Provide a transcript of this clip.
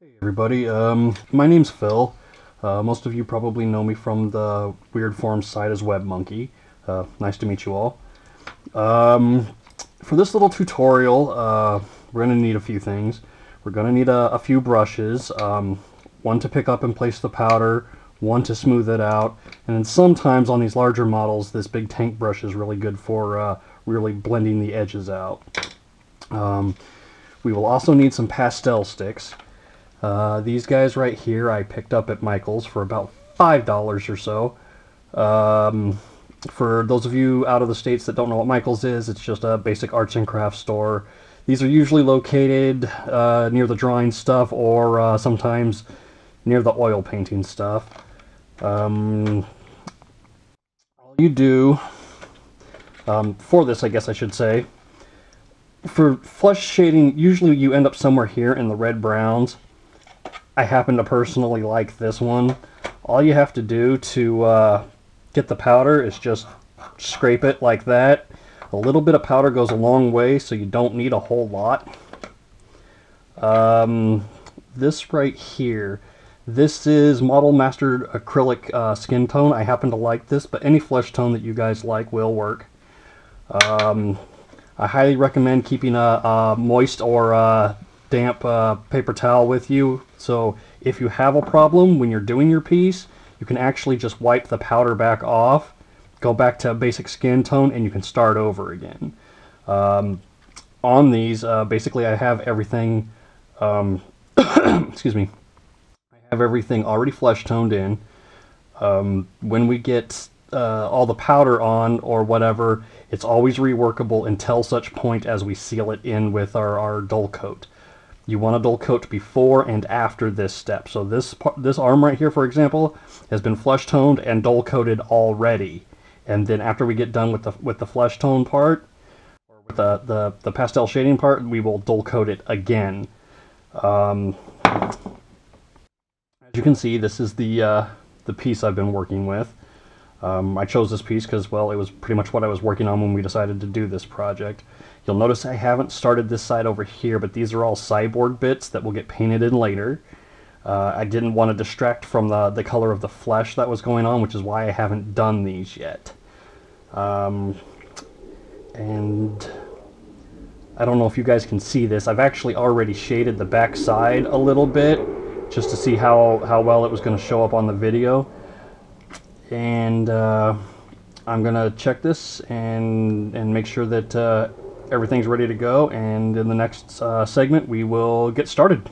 Hey everybody, my name's Phil. Most of you probably know me from the Weird Forms site as WebMonkey. Nice to meet you all. For this little tutorial, we're going to need a few things. We're going to need a few brushes, one to pick up and place the powder, one to smooth it out, and then sometimes on these larger models this big tank brush is really good for really blending the edges out. We will also need some pastel sticks. These guys right here I picked up at Michael's for about $5 or so. For those of you out of the States that don't know what Michael's is, it's just a basic arts and crafts store. These are usually located near the drawing stuff or sometimes near the oil painting stuff. All you do, for this I guess I should say, for flesh shading, usually you end up somewhere here in the red browns. I happen to personally like this one. All you have to do to get the powder is just scrape it like that. A little bit of powder goes a long way, so you don't need a whole lot. This right here, this is Model Mastered Acrylic Skin Tone. I happen to like this, but any flesh tone that you guys like will work. I highly recommend keeping a moist or damp paper towel with you, so if you have a problem when you're doing your piece, you can actually just wipe the powder back off, go back to basic skin tone, and you can start over again. On these, basically I have everything, excuse me, I have everything already flesh toned in. When we get all the powder on or whatever, it's always reworkable until such point as we seal it in with our dull coat. You want a dull coat before and after this step. So this arm right here, for example, has been flesh toned and dull coated already. And then after we get done with the flesh tone part, or with the pastel shading part, we will dull coat it again. As you can see, this is the piece I've been working with. I chose this piece because, well, it was pretty much what I was working on when we decided to do this project. You'll notice I haven't started this side over here, but these are all sideboard bits that will get painted in later. I didn't want to distract from the color of the flesh that was going on, which is why I haven't done these yet. And I don't know if you guys can see this. I've actually already shaded the back side a little bit, just to see how well it was going to show up on the video. And I'm gonna check this and make sure that everything's ready to go, and in the next segment we will get started.